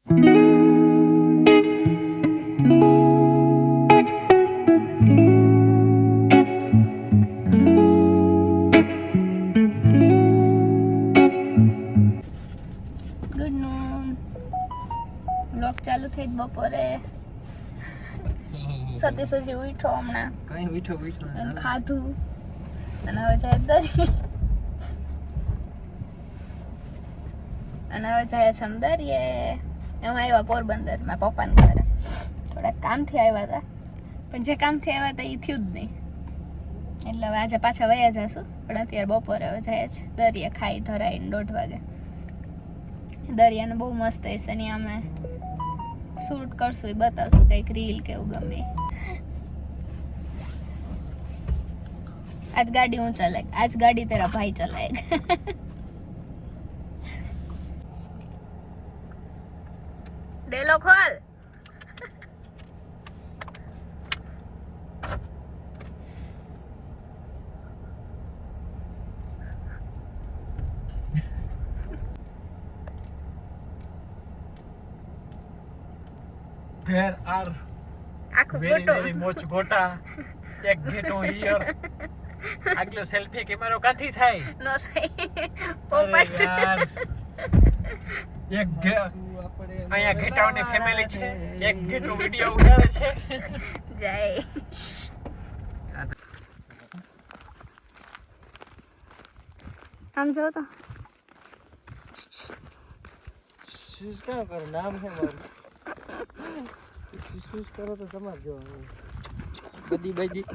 ચાલુ થઈ બપોરે સતીશ હજી ઉઠો હમણાં કઈ ઉઠો અને ખાધું અને હવે જાય દરિયે અને હવે જાય છે દરિયે. અમે આવ્યા પોરબંદર મારા પપ્પાને ઘરે થોડાક કામથી આવ્યા હતા પણ જે કામથી આવ્યા હતા એ થયું જ નહીં એટલે હવે આજે પાછા વયા જશું પણ અત્યારે બપોરે હવે જાય છે દરિયે ખાઈ ધરાઈને 1:30 વાગે. દરિયાને બહુ મસ્ત હશે ને અમે શૂટ કરશું એ બતાવશું કંઈક રીલ કે એવું ગમે. आज गाड़ी हूँ चलाएगा, आज गाड़ी तेरा भाई चलाएगा. डेलो खोल. There are very very much gota. એક ઘેટો હિયર. આગલો સેલ્ફી કેમેરો કાથી થાય? નો થાય. પોપટ. એક અહીંયા ઘેટાઓની ફેમિલી છે. એક ઘેટો વિડિયો ઉતારે છે. જય. આમ જો તો. શૂઝ કા કરો નામ છે મારું. શૂઝ કરો તો તમાર જો. બધી બધી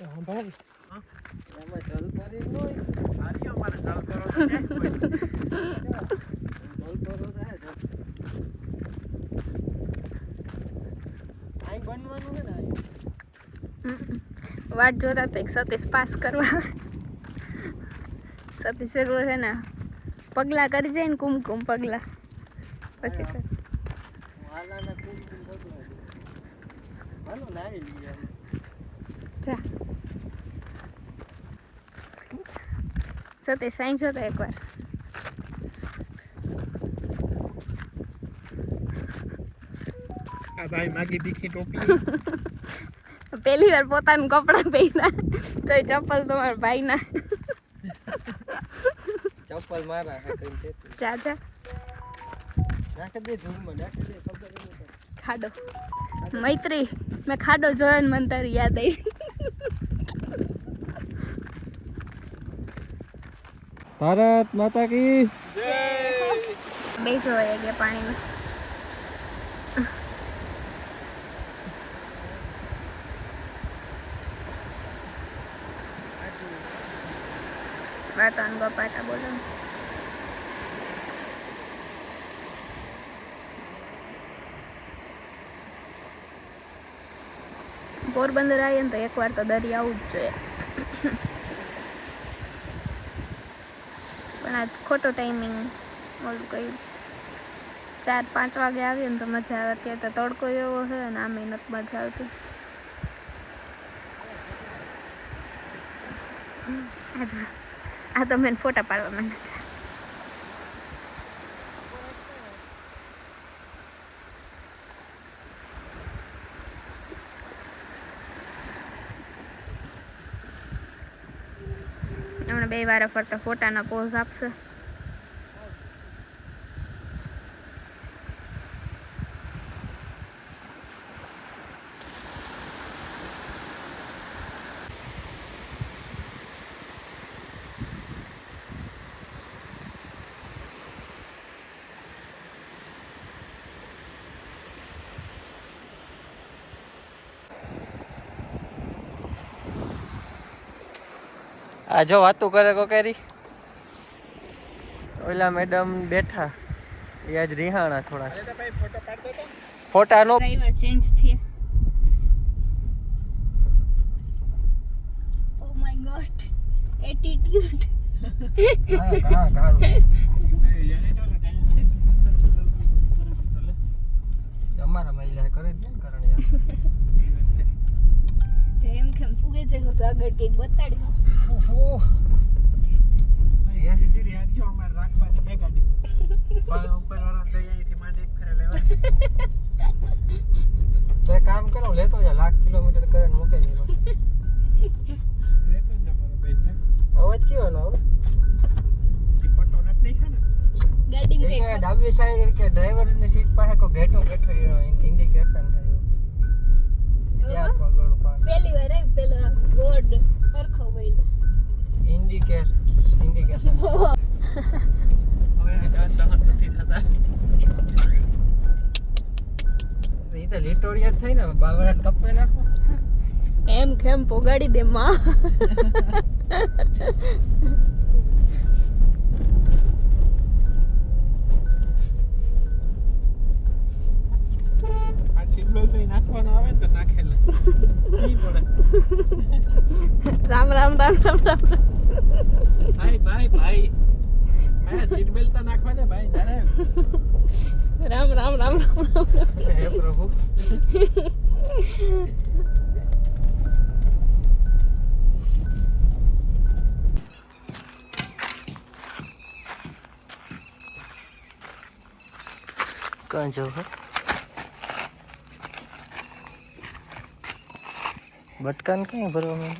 હા ભાઈ એમાં જલ ભરી હોય આરી અમારે જલ કરો તો જલ કરો તો હે જલ આઈ બનવાનું હે ને વાટ જોતા તો સતીશ પાસ કરવા સતીશ એવો છે ને પગલા કરી જાય ને કુમકુમ પગલા પછી કર વાલાના કુમકુમ પગલા હાલો નાઈ લઈએ જા સતીશ સાઈન જોતા એકવાર આ ભાઈ માગી બીખી ટોપી પહેલી વાર પોતાનું કપડાં પહેર્યા તો ચપ્પલ તમારા ભાઈના ચપ્પલ મારા હે કઈ છે જા જા નાખ દે ધૂળમાં નાખ દે ખબર નહીં ખાડો મૈત્રી મેં ખાડો જોયો ને મને તારી યાદ આવી ભારત માતા કી જય બેઠો હોય ગયા પાણીમાં વાતાવરણ ગપાટા બોલો પોરબંદર આવીએ ને તો એકવાર તો દરિયા આવું જ જોઈએ પણ આ ખોટો ટાઈમિંગ ઓલું કહ્યું 4-5 વાગે આવીએ ને તો મજા આવે. અત્યારે તો તડકો એવો છે ને આમે નથી મજા આવતી. આ તો મેં ફોટા પાડવા મને હમણાં 2 વાર ફરતા ફોટાના પોઝ આપશે. આ જો વાતું કરે કોકેરી ઓલા મેડમ બેઠા એ આજ રિહાણા થોડા ફોટા નો ડ્રાઈવર ચેન્જ થી ઓ માય ગોડ એટીટ્યુડ અમારા મહિલા કરે જ ને કારણ યાર એમ કેમ ફૂગે છે તો આગળ કઈક બતાડ્યું ઓહો યસ રાખજો અમારે રાખવાની હે ગાડી પણ ઉપર વાળા દઈ અહીંથી માંડ એક ફેરે લેવા તો એક કામ કરો લેતો જા 1,00,000 કિલોમીટર કરીને મૂકે છે લેતો છે મારો પૈસા અવાજ કેવો નો આવે પટો નથી નહીં ખાને ગાડી એ કે ડાબી સાઈડ કે ડ્રાઈવરની સીટ પાસે કો ગેટો ઇન્ડિકેશન થાય શિયાર પગળ પા પહેલી વાર આવી પેલા બોર્ડ સરખો બોલ્યો ઇન્ડિકેશન હવે આ સહન નથી થતા એ તો લીટોડિયા થઈ ને બાવડા ટપે ના એમ કેમ પોગાડી દે માં આ સિગ્નલ તો નાખવાનો આવે ને તો નાખેલા નહીં પડે રામ રામ રામ રામ રામ ભાઈ આ સીટ બેલ્ટ તો નાખવા દે ભાઈ તારે રામ રામ રામ રામ હે પ્રભુ कहाँ जाओ बटकान कहीं भरवा में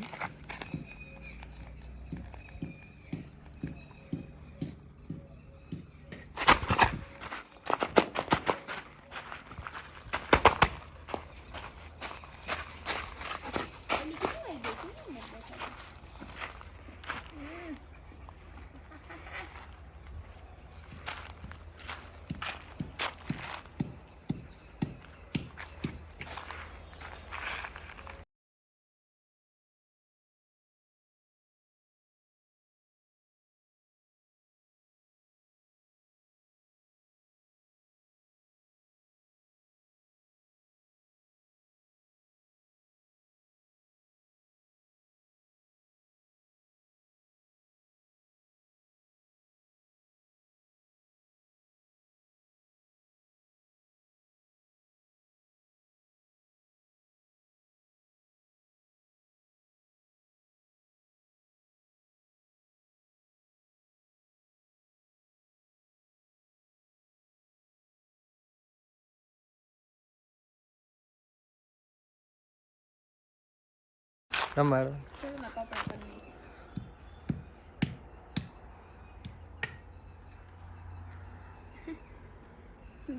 તમારો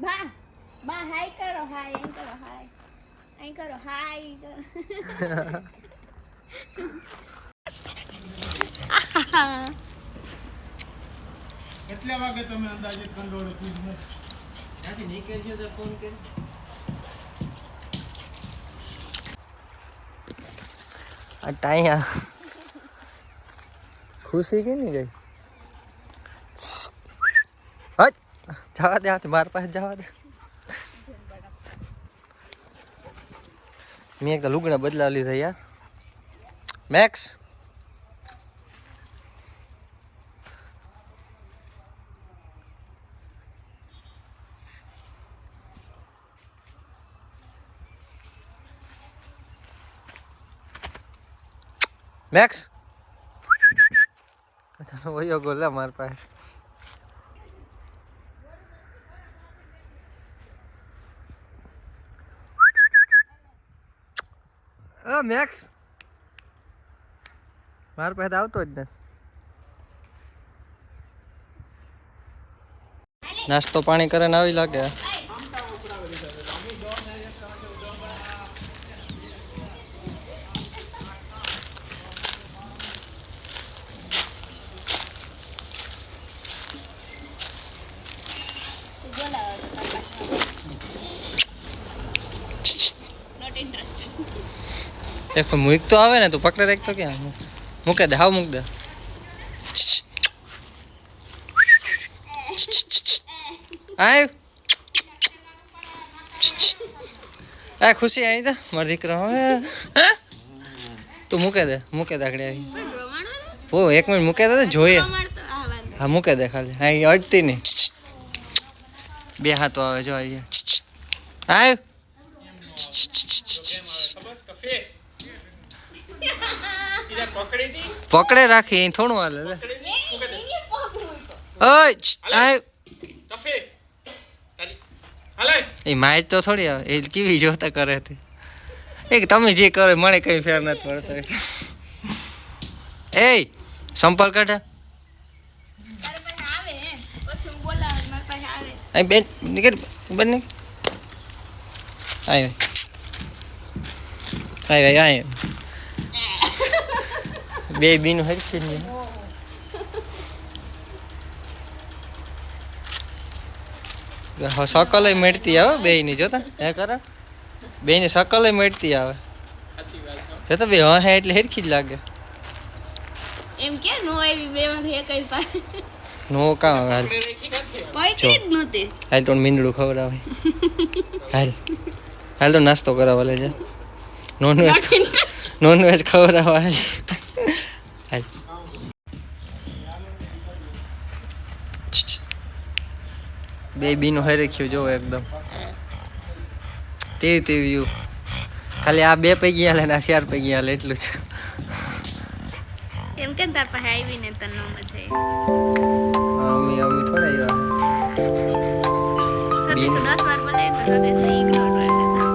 બા બા હાય કરો હાય અહીં કરો હાય અહીં કરો હાય કેટલા વાગે તમે અંદાજિત કંડોળો કીધું ત્યાંથી નીકળજો તો ફોન કરી टाइया खुशी की नहीं गई हट जावा दे हाथ मार पास जावा दे मैं एक लुगड़ा बदला ली था यार मैक्स मैक्स वही गोला मार पाए मैक्स मार पाए आवतो ज ने नास्तो पानी करे ने आवी लागे देखो मुक तो आवे ने तो पकड़े रख तो क्या मुके दे हाव मुक दे आय आ खुशी आई था मार दीकरा तू मुके दे आकड़े आई वो 1 मिनिट मुके दे जोए हां मुके दे खाली हां अटती नहीं बे हाथ आवे जो आई आय पकड़े राखी थोड़ू हाले ઓય આ ટફે તારી હાલે એ માય તો થોડી આવે એ કેવી જોતા કરે તે એક તમે જે કરો મને કઈ ફેર નથી પડતો એ સંપલ કાઢે તારે પાસે આવે હે પછી હું બોલાવ મારી પાસે આવે આ બેન નીકળ બંને આય આય આય બે બીન હરખી ને સકલ મળતી આવે બે ની જોતા હે કરે બે ની સકલ મળતી આવે જોતા બે હા હે એટલે હરખી જ લાગે એમ કે નો આવી બે માંથી એકઈ પાસે નો કામ આવે હાલ પૈકી જ નહોતી હાલ તો મીંદડું ખવડાવે હાલ હાલ તો નાસ્તો કરાવવા લે જા નોનવેજ ખવડાવવા હાલ હાલ બે બીનો હારે ખ્યો જો એકદમ તેવી ખાલી આ બે પૈકી હાલે ને આ 4 પૈકી હાલે એટલું છે એમ કે તાર પાસે આવીને તને નો મજા અમે થોડા આવી 10 વાર બોલે તો સતીશ ઇગ્નોર કરી દેતા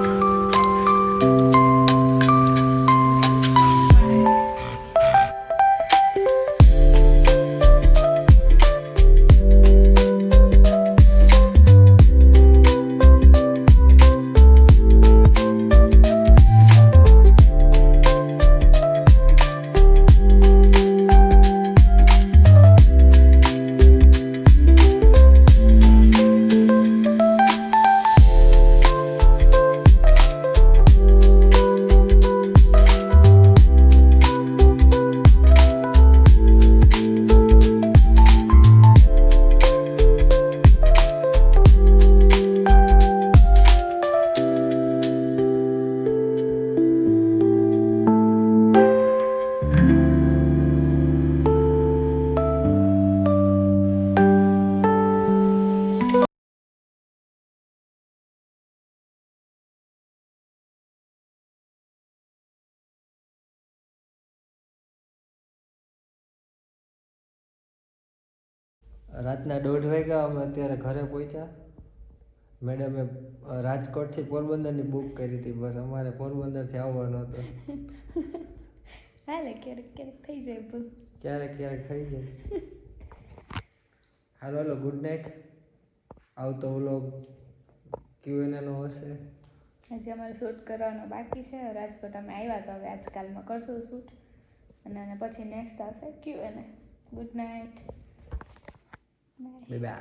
રાતના 1:30 વાગ્યા અમે અત્યારે ઘરે પહોંચ્યા મેડમે રાજકોટથી પોરબંદરની બુક કરી હતી બસ અમારે પોરબંદરથી આવવાનો હતો હાલે ક્યારેક થઈ જાય બસ ક્યારેક થઈ જાય હાલો ગુડ નાઇટ આવતો વ્લોગ Q&A નો હશે હજી અમારે શૂટ કરવાનો બાકી છે રાજકોટ અમે આવ્યા તો હવે આજકાલમાં કરશું શૂટ અને પછી નેક્સ્ટ આવશે Q&A ગુડ નાઇટ બાય